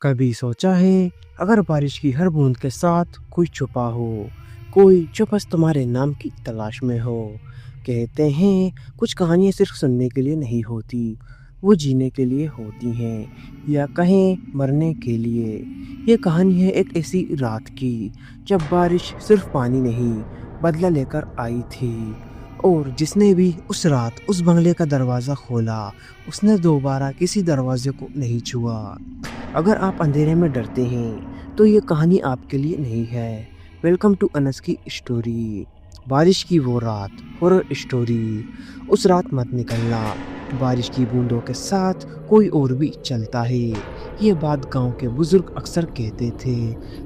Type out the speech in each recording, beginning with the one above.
कभी सोचा है अगर बारिश की हर बूंद के साथ कोई छुपा हो, कोई जो बस तुम्हारे नाम की तलाश में हो। कहते हैं कुछ कहानियाँ सिर्फ सुनने के लिए नहीं होती, वो जीने के लिए होती हैं, या कहें मरने के लिए। ये कहानी है एक ऐसी रात की जब बारिश सिर्फ पानी नहीं बदला लेकर आई थी, और जिसने भी उस रात उस बंगले का दरवाज़ा खोला उसने दोबारा किसी दरवाजे को नहीं छुआ। अगर आप अंधेरे में डरते हैं तो ये कहानी आपके लिए नहीं है। वेलकम टू अनस की स्टोरी। बारिश की वो रात, हॉरर स्टोरी। उस रात मत निकलना, बारिश की बूंदों के साथ कोई और भी चलता है। ये बात गांव के बुजुर्ग अक्सर कहते थे,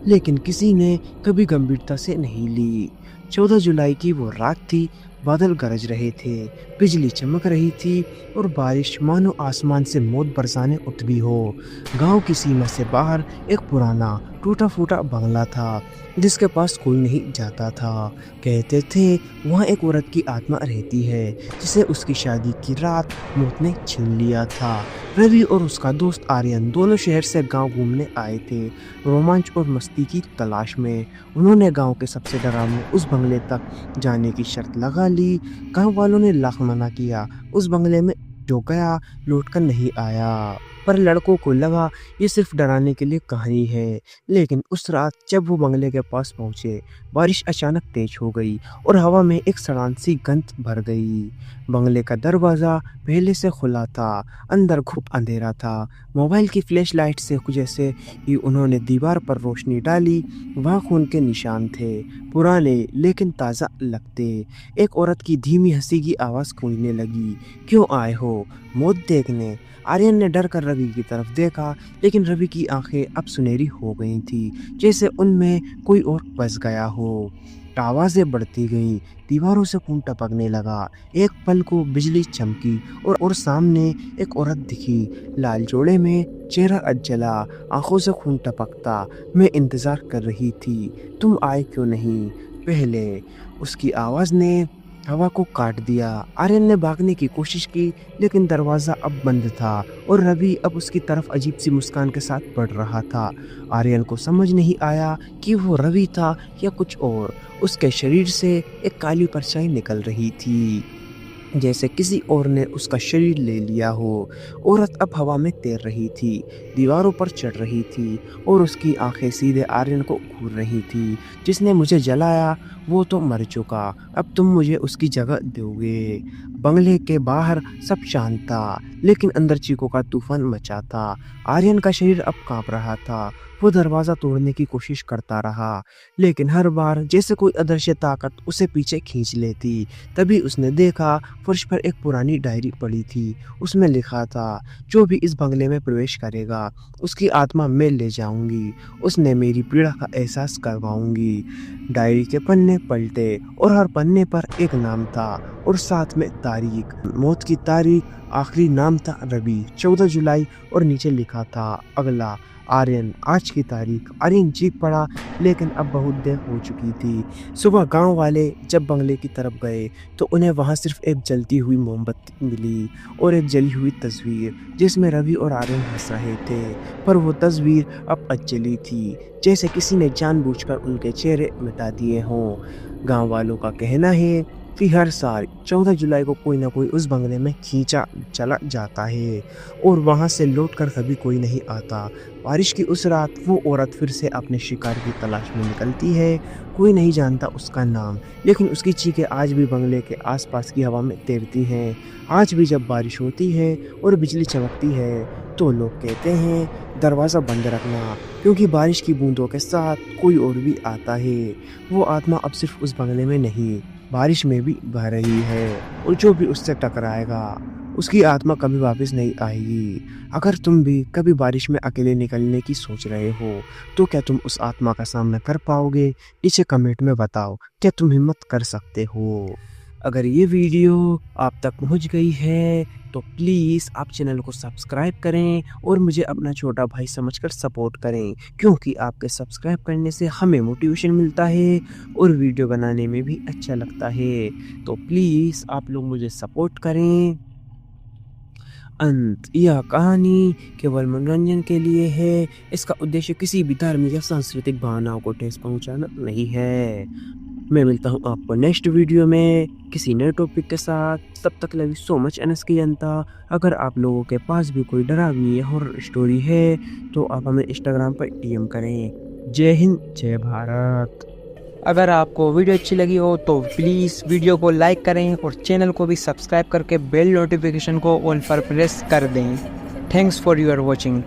लेकिन किसी ने कभी गंभीरता से नहीं ली। 14 जुलाई की वो रात थी। बादल गरज रहे थे, बिजली चमक रही थी, और बारिश मानो आसमान से मौत बरसाने उतरी हो। गांव की सीमा से बाहर एक पुराना टूटा फूटा बंगला था, जिसके पास कोई नहीं जाता था। कहते थे वहाँ एक औरत की आत्मा रहती है, जिसे उसकी शादी की रात मौत ने छीन लिया था। रवि और उसका दोस्त आर्यन दोनों शहर से गांव घूमने आए थे, रोमांच और मस्ती की तलाश में। उन्होंने गांव के सबसे डरावने उस बंगले तक जाने की शर्त लगा ली। गांव वालों ने लाख मना किया, उस बंगले में जो गया लौट कर नहीं आया। पर लड़कों को लगा ये सिर्फ डराने के लिए कहानी है। लेकिन उस रात जब वो बंगले के पास पहुंचे, बारिश अचानक तेज हो गई और हवा में एक सड़ान सी गंध भर गई। बंगले का दरवाज़ा पहले से खुला था, अंदर खूब अंधेरा था। मोबाइल की फ्लैश लाइट से जैसे ही उन्होंने दीवार पर रोशनी डाली, वहाँ खून के निशान थे, पुराने लेकिन ताज़ा लगते। एक औरत की धीमी हंसी की आवाज़ गूंजने लगी, क्यों आए हो? मौत देखने? आर्यन ने डर कर रवि की तरफ देखा, लेकिन रवि की आंखें अब सुनहरी हो गई थी, जैसे उनमें कोई और बस गया हो। आवाज़ें बढ़ती गईं, दीवारों से खून टपकने लगा। एक पल को बिजली चमकी और सामने एक औरत दिखी, लाल जोड़े में, चेहरा अधजला, आंखों से खून टपकता। मैं इंतज़ार कर रही थी, तुम आए क्यों नहीं पहले? उसकी आवाज़ ने हवा को काट दिया। आर्यन ने भागने की कोशिश की, लेकिन दरवाज़ा अब बंद था और रवि अब उसकी तरफ अजीब सी मुस्कान के साथ बढ़ रहा था। आर्यन को समझ नहीं आया कि वो रवि था या कुछ और। उसके शरीर से एक काली परछाई निकल रही थी, जैसे किसी और ने उसका शरीर ले लिया हो। औरत अब हवा में तैर रही थी, दीवारों पर चढ़ रही थी, और उसकी आंखें सीधे आर्यन को घूर रही थी। जिसने मुझे जलाया वो तो मर चुका, अब तुम मुझे उसकी जगह दोगे। बंगले के बाहर सब शांत था, लेकिन अंदर चीखों का तूफान मचा था। आर्यन का शरीर अब कांप रहा था। वो दरवाज़ा तोड़ने की कोशिश करता रहा, लेकिन हर बार जैसे कोई अदृश्य ताकत उसे पीछे खींच लेती। तभी उसने देखा फर्श पर एक पुरानी डायरी पड़ी थी। उसमें लिखा था, जो भी इस बंगले में प्रवेश करेगा उसकी आत्मा मैं ले जाऊंगी, उसने मेरी पीड़ा का एहसास करवाऊंगी। डायरी के पन्ने पलटे और हर पन्ने पर एक नाम था और साथ में तारीख, मौत की तारीख। आखिरी नाम था रवि, 14 जुलाई, और नीचे लिखा था अगला आर्यन, आज की तारीख। आर्यन चीख पड़ा, लेकिन अब बहुत देर हो चुकी थी। सुबह गांव वाले जब बंगले की तरफ गए तो उन्हें वहां सिर्फ एक जलती हुई मोमबत्ती मिली और एक जली हुई तस्वीर, जिसमें रवि और आर्यन हंस रहे थे। पर वो तस्वीर अब अधजली थी, जैसे किसी ने जानबूझकर उनके चेहरे मिटा दिए हों। गांव वालों का कहना है कि हर साल 14 जुलाई को कोई ना कोई उस बंगले में खींचा चला जाता है, और वहां से लौटकर कभी कोई नहीं आता। बारिश की उस रात वो औरत फिर से अपने शिकार की तलाश में निकलती है। कोई नहीं जानता उसका नाम, लेकिन उसकी चीखें आज भी बंगले के आसपास की हवा में तैरती हैं। आज भी जब बारिश होती है और बिजली चमकती है तो लोग कहते हैं दरवाज़ा बंद रखना, क्योंकि बारिश की बूंदों के साथ कोई और भी आता है। वो आत्मा अब सिर्फ उस बंगले में नहीं, बारिश में भी बह रही है, और जो भी उससे टकराएगा उसकी आत्मा कभी वापस नहीं आएगी। अगर तुम भी कभी बारिश में अकेले निकलने की सोच रहे हो तो क्या तुम उस आत्मा का सामना कर पाओगे? नीचे कमेंट में बताओ, क्या तुम हिम्मत कर सकते हो? अगर ये वीडियो आप तक पहुंच गई है तो प्लीज़ आप चैनल को सब्सक्राइब करें और मुझे अपना छोटा भाई समझकर सपोर्ट करें, क्योंकि आपके सब्सक्राइब करने से हमें मोटिवेशन मिलता है और वीडियो बनाने में भी अच्छा लगता है। तो प्लीज़ आप लोग मुझे सपोर्ट करें। अंत। यह कहानी केवल मनोरंजन के लिए है। इसका उद्देश्य किसी भी धार्मिक या सांस्कृतिक भावनाओं को ठेस पहुंचाना नहीं है। मैं मिलता हूँ आपको नेक्स्ट वीडियो में किसी नए टॉपिक के साथ। तब तक love you so much NS की जनता। अगर आप लोगों के पास भी कोई डरावनी या हॉरर स्टोरी है तो आप हमें इंस्टाग्राम पर डीएम करें। जय हिंद, जय भारत। अगर आपको वीडियो अच्छी लगी हो तो प्लीज़ वीडियो को लाइक करें और चैनल को भी सब्सक्राइब करके बेल नोटिफिकेशन को ऑल पर प्रेस कर दें। Thanks for your watching.